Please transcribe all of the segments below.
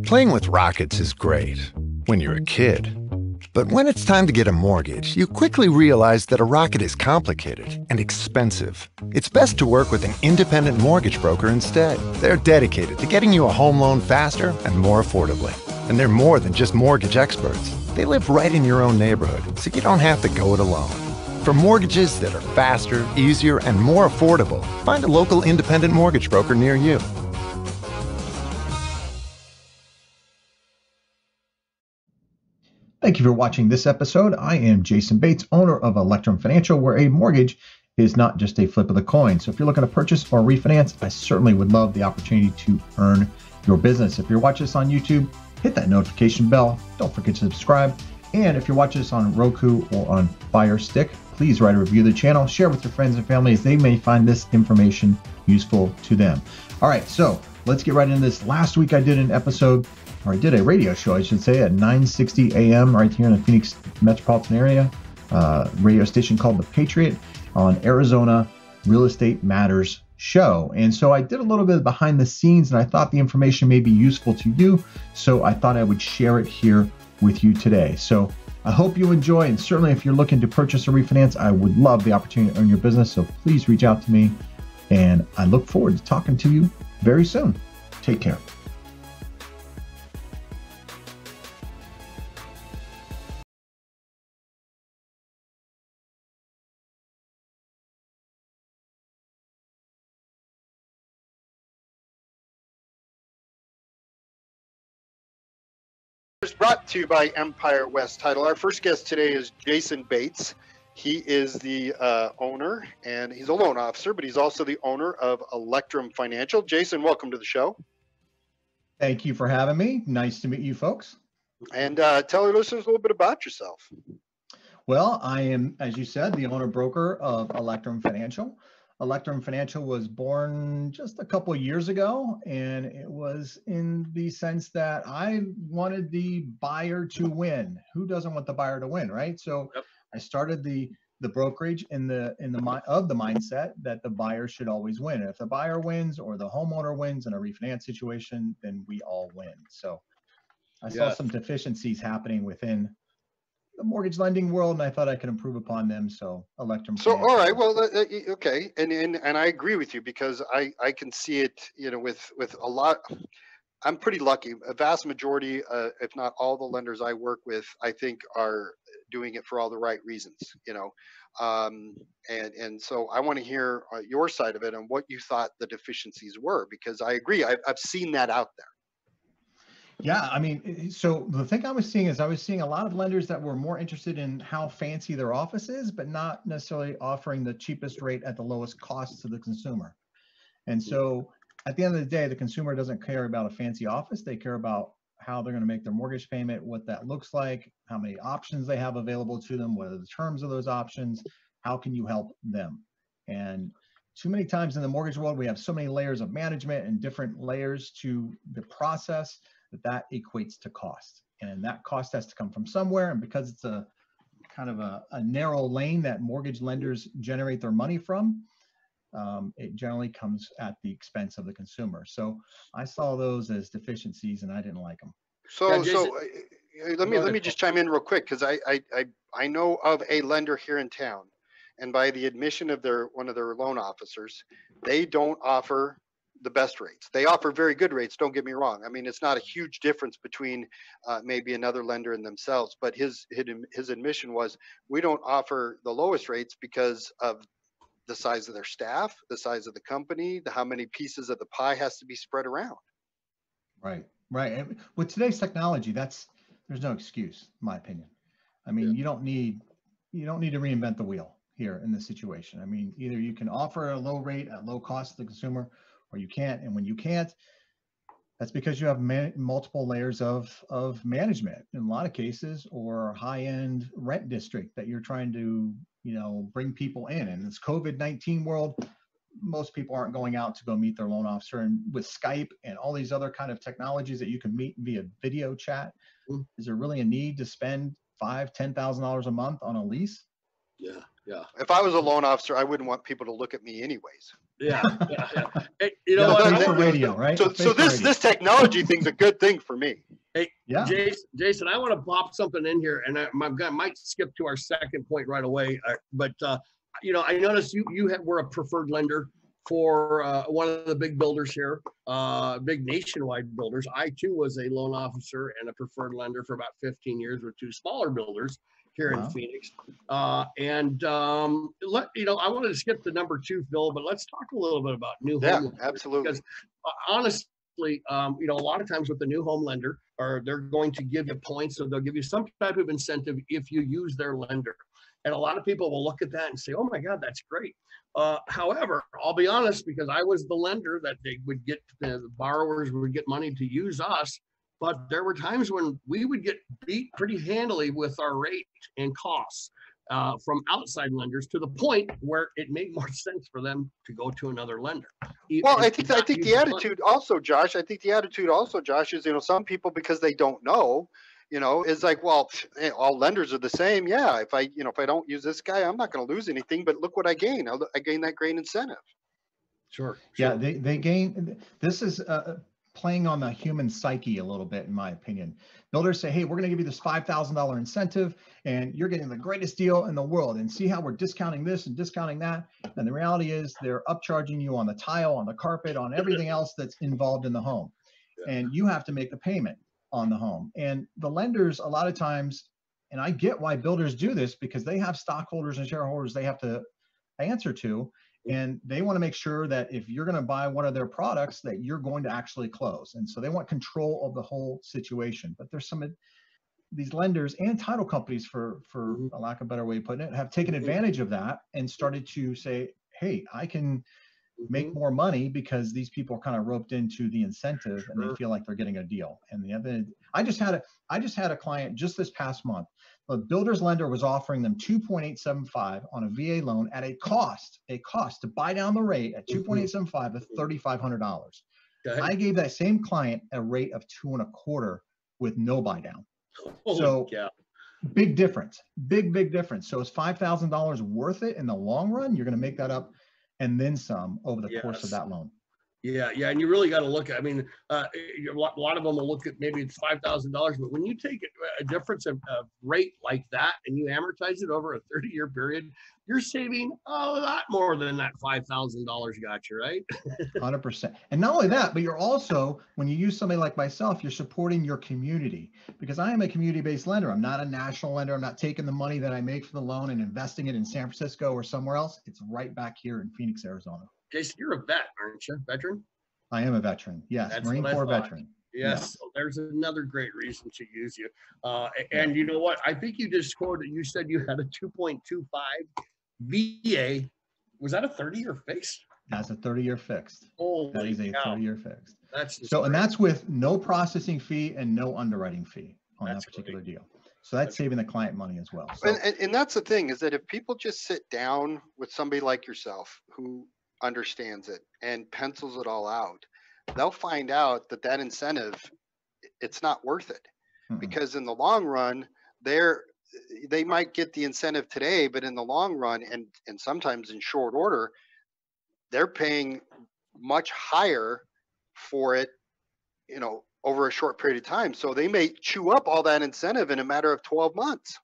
Playing with rockets is great when you're a kid. But when it's time to get a mortgage, you quickly realize that a rocket is complicated and expensive. It's best to work with an independent mortgage broker instead. They're dedicated to getting you a home loan faster and more affordably. And they're more than just mortgage experts. They live right in your own neighborhood, so you don't have to go it alone. For mortgages that are faster, easier, and more affordable, find a local independent mortgage broker near you. Thank you for watching this episode. I am Jason Bates, owner of Electrum Financial, where a mortgage is not just a flip of the coin. So if you're looking to purchase or refinance, I certainly would love the opportunity to earn your business. If you're watching this on YouTube, hit that notification bell. Don't forget to subscribe. And if you're watching this on Roku or on Fire Stick, please write a review of the channel, share with your friends and family as they may find this information useful to them. All right, so let's get right into this. Last week I did an episode, or I did a radio show, I should say, at 9:60 a.m. right here in the Phoenix metropolitan area, radio station called the Patriot on Arizona Real Estate Matters show. And so I did a little bit behind the scenes, and I thought the information may be useful to you, so I thought I would share it here with you today. So I hope you enjoy, and certainly if you're looking to purchase or refinance, I would love the opportunity to earn your business, so please reach out to me, and I look forward to talking to you very soon. Take care. Is brought to you by Empire West Title. Our first guest today is Jayson Bates. He is the owner, and he's a loan officer, but he's also the owner of Electrum Financial. Jayson, welcome to the show. Thank you for having me. Nice to meet you folks. And tell our listeners a little bit about yourself. Well, I am, as you said, the owner broker of Electrum Financial. Electrum Financial was born just a couple of years ago, and it was in the sense that I wanted the buyer to win. Who doesn't want the buyer to win, right? So yep. I started the brokerage in the mindset that the buyer should always win. If the buyer wins or the homeowner wins in a refinance situation, then we all win. So I saw some deficiencies happening within the mortgage lending world, and I thought I could improve upon them. So Electrum. So all right, well, okay, and I agree with you, because I can see it, you know, with a lot. I'm pretty lucky. A vast majority, if not all, the lenders I work with, I think, are doing it for all the right reasons, you know, and so I want to hear your side of it and what you thought the deficiencies were, because I agree, I've seen that out there. Yeah, I mean, so the thing I was seeing is I was seeing a lot of lenders that were more interested in how fancy their office is, but not necessarily offering the cheapest rate at the lowest cost to the consumer. And so at the end of the day, the consumer doesn't care about a fancy office. They care about how they're going to make their mortgage payment, what that looks like, how many options they have available to them, what are the terms of those options, how can you help them? And too many times in the mortgage world, we have so many layers of management and different layers to the process that equates to cost, and that cost has to come from somewhere. And because it's a kind of a narrow lane that mortgage lenders generate their money from, it generally comes at the expense of the consumer. So I saw those as deficiencies, and I didn't like them. So let me just chime in real quick, because I know of a lender here in town, and by the admission of one of their loan officers, they don't offer the best rates. They offer very good rates, don't get me wrong. I mean, it's not a huge difference between maybe another lender and themselves, but his admission was, we don't offer the lowest rates because of the size of their staff, the size of the company, how many pieces of the pie has to be spread around. Right. And with today's technology, there's no excuse, in my opinion. I mean, you don't need to reinvent the wheel here in this situation. I mean, either you can offer a low rate at low cost to the consumer, or you can't. And when you can't, that's because you have multiple layers of management in a lot of cases, or high-end rent district that you're trying to, you know, bring people in. And this COVID-19 world, most people aren't going out to go meet their loan officer. And with Skype and all these other kind of technologies that you can meet via video chat, is there really a need to spend $5,000-$10,000 a month on a lease? Yeah. If I was a loan officer, I wouldn't want people to look at me anyways. Yeah. Hey, you know Yeah, what? face for radio, right? So Face for this radio. this technology thing's a good thing for me. Hey, Yeah. Jayson, I want to pop something in here, and I might skip to our second point right away. But you know, I noticed you were a preferred lender for one of the big builders here, big nationwide builders. I too was a loan officer and a preferred lender for about 15 years with two smaller builders here in Phoenix. And you know, I wanted to skip to number 2, Phil, but let's talk a little bit about new home. Yeah, absolutely. Because honestly, you know, a lot of times with the new home lender, or they're going to give you points, so they'll give you some type of incentive if you use their lender. And a lot of people will look at that and say, oh my God, that's great. However, I'll be honest, because I was the lender that they would get, the borrowers would get money to use us. But there were times when we would get beat pretty handily with our rate and costs from outside lenders, to the point where it made more sense for them to go to another lender. Well, I think the attitude also, Josh, is, you know, some people, because they don't know, you know, is like, well, all lenders are the same. Yeah, if I don't use this guy, I'm not going to lose anything. But look what I gain. I gain that great incentive. Sure. Yeah, they gain. This is playing on the human psyche a little bit, in my opinion. Builders say, hey, we're going to give you this $5,000 incentive, and you're getting the greatest deal in the world. And see how we're discounting this and discounting that. And the reality is they're upcharging you on the tile, on the carpet, on everything else that's involved in the home. Yeah. And you have to make the payment on the home. And the lenders, a lot of times, and I get why builders do this, because they have stockholders and shareholders they have to answer to. And they want to make sure that if you're going to buy one of their products, that you're going to actually close. And so they want control of the whole situation. But there's some, these lenders and title companies, for a lack of a better way of putting it, have taken advantage of that and started to say, hey, I can make more money because these people are kind of roped into the incentive and they feel like they're getting a deal. And the other, I just had a client just this past month. The builder's lender was offering them 2.875 on a VA loan at a cost to buy down the rate at 2.875 of $3,500. Okay. I gave that same client a rate of 2.25 with no buy down. So big difference, big difference. So is $5,000 worth it in the long run? You're going to make that up and then some over the course of that loan. Yeah, and you really got to look at, I mean, a lot of them will look at maybe it's $5,000, but when you take a difference of rate like that and you amortize it over a 30-year period, you're saving a lot more than that $5,000 got you, right? 100%. And not only that, but you're also, when you use somebody like myself, you're supporting your community, because I am a community-based lender. I'm not a national lender. I'm not taking the money that I make for the loan and investing it in San Francisco or somewhere else. It's right back here in Phoenix, Arizona. Jayson, you're a vet, aren't you? Veteran? I am a veteran. Yes, that's Marine Corps veteran. Yes, so there's another great reason to use you. And you know what? I think you just quoted, you said you had a 2.25 VA. Was that a 30-year fixed? That's a 30-year fixed. Oh, that is a 30-year fixed. That's so, and that's with no processing fee and no underwriting fee on that particular deal. So that's saving the client money as well. So, and that's the thing, is that if people just sit down with somebody like yourself who understands it and pencils it all out, they'll find out that that incentive, it's not worth it. Because in the long run, they might get the incentive today, but in the long run, and sometimes in short order, they're paying much higher for it, you know, over a short period of time. So they may chew up all that incentive in a matter of 12 months.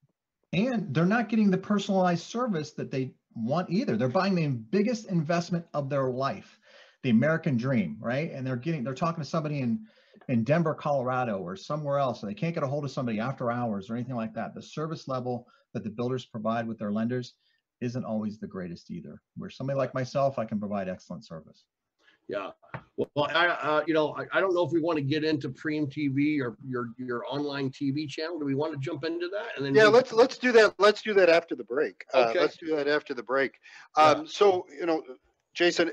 And they're not getting the personalized service that they want either. They're buying the biggest investment of their life, the American dream, right? And they're talking to somebody in Denver, Colorado, or somewhere else, and they can't get a hold of somebody after hours or anything like that. The service level that the builders provide with their lenders isn't always the greatest either. Where somebody like myself, I can provide excellent service. Yeah. Well, I don't know if we want to get into Preem TV or your online TV channel. Do we want to jump into that? And then let's do that. Let's do that after the break. Okay. Let's do that after the break. So, you know, Jayson,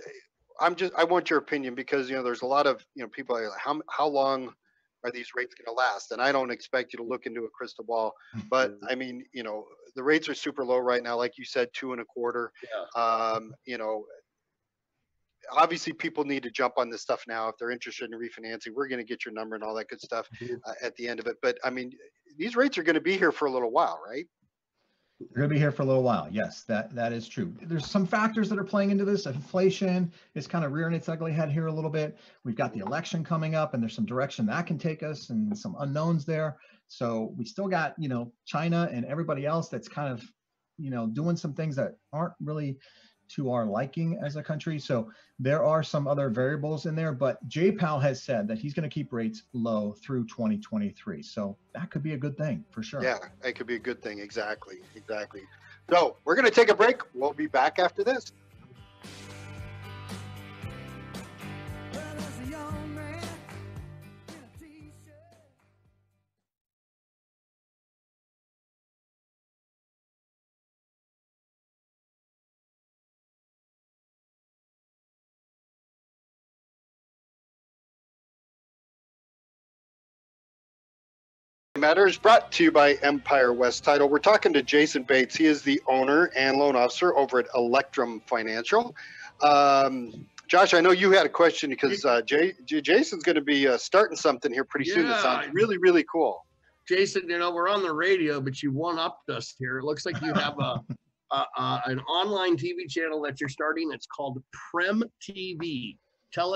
I want your opinion, because, you know, there's a lot of, you know, people are like, how long are these rates going to last? And I don't expect you to look into a crystal ball, but I mean, you know, the rates are super low right now. Like you said, 2.25. Yeah. You know, obviously people need to jump on this stuff now if they're interested in refinancing. We're going to get your number and all that good stuff at the end of it. But I mean, these rates are going to be here for a little while, right? They're going to be here for a little while. Yes, that is true. There's some factors that are playing into this. Inflation is kind of rearing its ugly head here a little bit. We've got the election coming up, and there's some direction that can take us and some unknowns there. So we still got, China and everybody else that's kind of, doing some things that aren't really to our liking as a country. So there are some other variables in there, but J-Powell has said that he's going to keep rates low through 2023. So that could be a good thing for sure. Yeah, it could be a good thing. Exactly. So we're going to take a break. We'll be back after this. Matter is brought to you by Empire West Title. We're talking to Jayson Bates. He is the owner and loan officer over at Electrum Financial. Josh, I know you had a question because Jayson's going to be starting something here pretty soon. That sounds really, really cool. Jayson, we're on the radio, but you one-upped us here. It looks like you have an online TV channel that you're starting. It's called Prem TV. Tell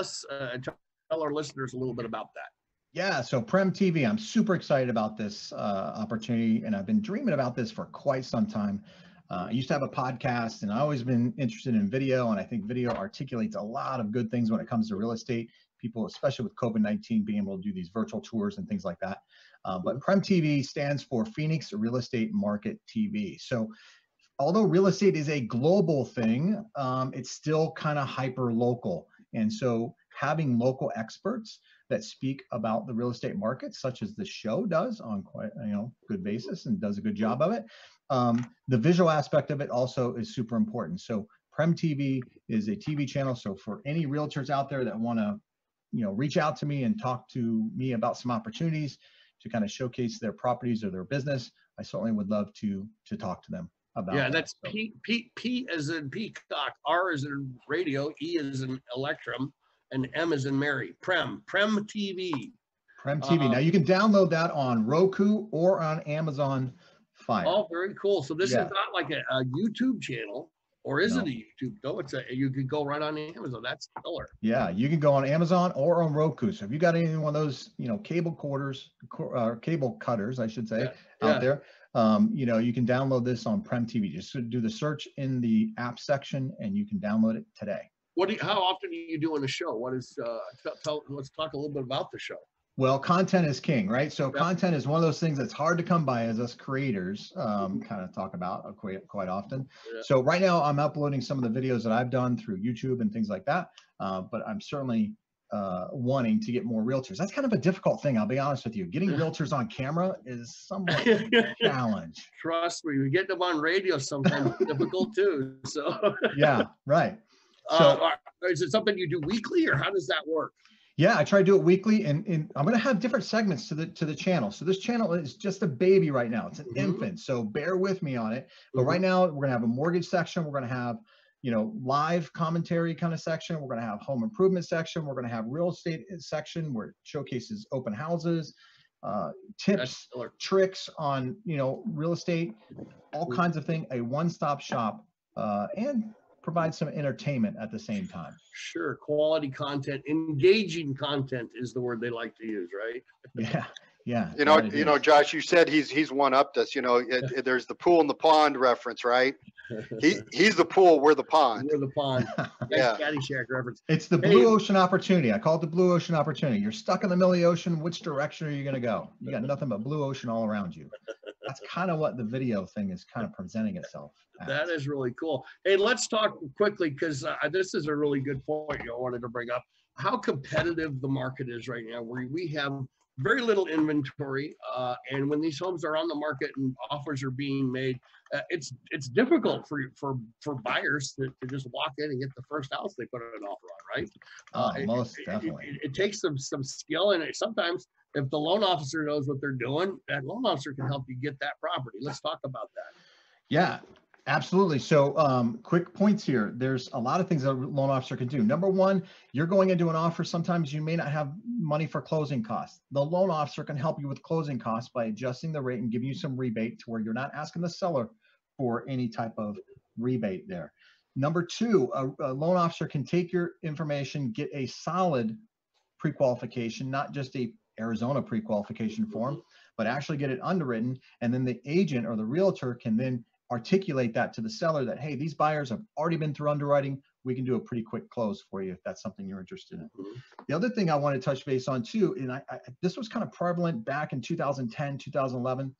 our listeners a little bit about that. Yeah, so Prem TV, I'm super excited about this opportunity, and I've been dreaming about this for quite some time. I used to have a podcast, and I've always been interested in video, and I think video articulates a lot of good things when it comes to real estate. People, especially with COVID-19, being able to do these virtual tours and things like that. But Prem TV stands for Phoenix Real Estate Market TV. So although real estate is a global thing, it's still kind of hyper local. And so having local experts that speak about the real estate market, such as the show does on quite good basis and does a good job of it. The visual aspect of it also is super important. So Prem TV is a TV channel. So for any realtors out there that want to, reach out to me and talk to me about some opportunities to kind of showcase their properties or their business, I certainly would love to talk to them about that. That's so. P as in peacock, R as in radio, E as in Electrum, and M as in Mary. Prem TV. Prem TV. Now you can download that on Roku or on Amazon Fire. Oh, very cool. So this is not like a YouTube channel, or is it a YouTube? No, you could go right on Amazon. That's killer. Yeah, you can go on Amazon or on Roku. So if you got any one of those, cable cutters, I should say, out there, you can download this on Prem TV. Just do the search in the app section, and you can download it today. How often are you doing a show? What is, let's talk a little bit about the show. Well, content is king, right? So content is one of those things that's hard to come by as us creators kind of talk about quite often. Yeah. So right now I'm uploading some of the videos that I've done through YouTube and things like that. But I'm certainly wanting to get more realtors. That's kind of a difficult thing. I'll be honest with you. Getting realtors on camera is somewhat a challenge. Trust me, we get them on radio sometimes difficult too. So yeah, right. So, is it something you do weekly, or how does that work? Yeah, I try to do it weekly, and I'm going to have different segments to the channel. So this channel is just a baby right now. It's an infant, so bear with me on it. But right now, we're going to have a mortgage section. We're going to have, live commentary kind of section. We're going to have home improvement section. We're going to have real estate section where it showcases open houses, tips, tricks on, real estate, all kinds of things. A one-stop shop, and provide some entertainment at the same time. Sure. Quality content, engaging content is the word they like to use, right? Yeah. Josh, you said he's one-upped us. There's the pool and the pond reference, right? He's the pool, we're the pond. We're the pond. Yeah. Caddyshack reference. It's the blue ocean opportunity. I call it the blue ocean opportunity. You're stuck in the middle of the ocean. Which direction are you going to go? You got nothing but blue ocean all around you. That's kind of what the video thing is kind of presenting itself as. That is really cool. Hey, let's talk quickly, because this is a really good point I wanted to bring up. How competitive the market is right now, where we have very little inventory, and when these homes are on the market and offers are being made, it's difficult for buyers to just walk in and get the first house they put an offer on, right? Most definitely. It takes some skill, and sometimes if the loan officer knows what they're doing, that loan officer can help you get that property. Let's talk about that. Yeah, absolutely. So quick points here. There's a lot of things that a loan officer can do. Number one, you're going into an offer. Sometimes you may not have money for closing costs. The loan officer can help you with closing costs by adjusting the rate and giving you some rebate to where you're not asking the seller for any type of rebate there. Number two, a loan officer can take your information, get a solid pre-qualification, not just a Arizona pre-qualification form, but actually get it underwritten. And then the agent or the realtor can then articulate that to the seller that, hey, these buyers have already been through underwriting. We can do a pretty quick close for you if that's something you're interested in. The other thing I want to touch base on too, and this was kind of prevalent back in 2010, 2011,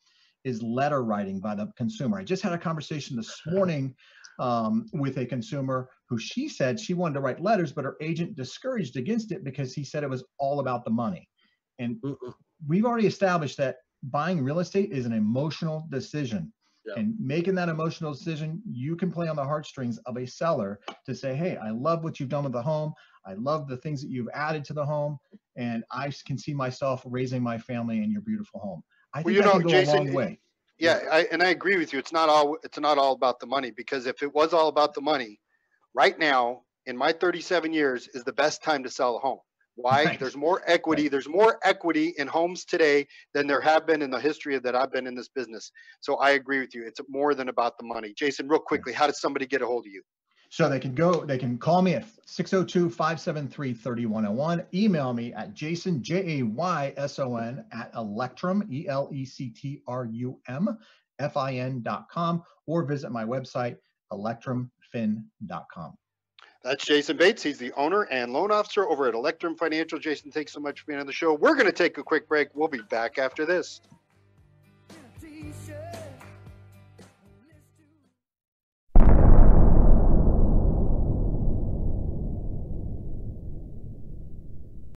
is letter writing by the consumer. I just had a conversation this morning with a consumer who she said she wanted to write letters, but her agent discouraged against it because he said it was all about the money. And we've already established that buying real estate is an emotional decision. And making that emotional decision, you can play on the heartstrings of a seller to say, hey, I love what you've done with the home. I love the things that you've added to the home. And I can see myself raising my family in your beautiful home. I think that can go Jayson, a long way. Yeah, I agree with you. It's not all about the money, because if it was all about the money, right now in my 37 years is the best time to sell a home. Why? Right. There's more equity. Right. There's more equity in homes today than there have been in the history that I've been in this business. So I agree with you. It's more than about the money. Jayson, real quickly, how does somebody get a hold of you? So they can call me at 602-573-3101. Email me at Jayson, Jayson at Electrum, ELECTRUM, or visit my website, electrumfin.com. That's Jayson Bates. He's the owner and loan officer over at Electrum Financial. Jayson, thanks so much for being on the show. We're going to take a quick break. We'll be back after this.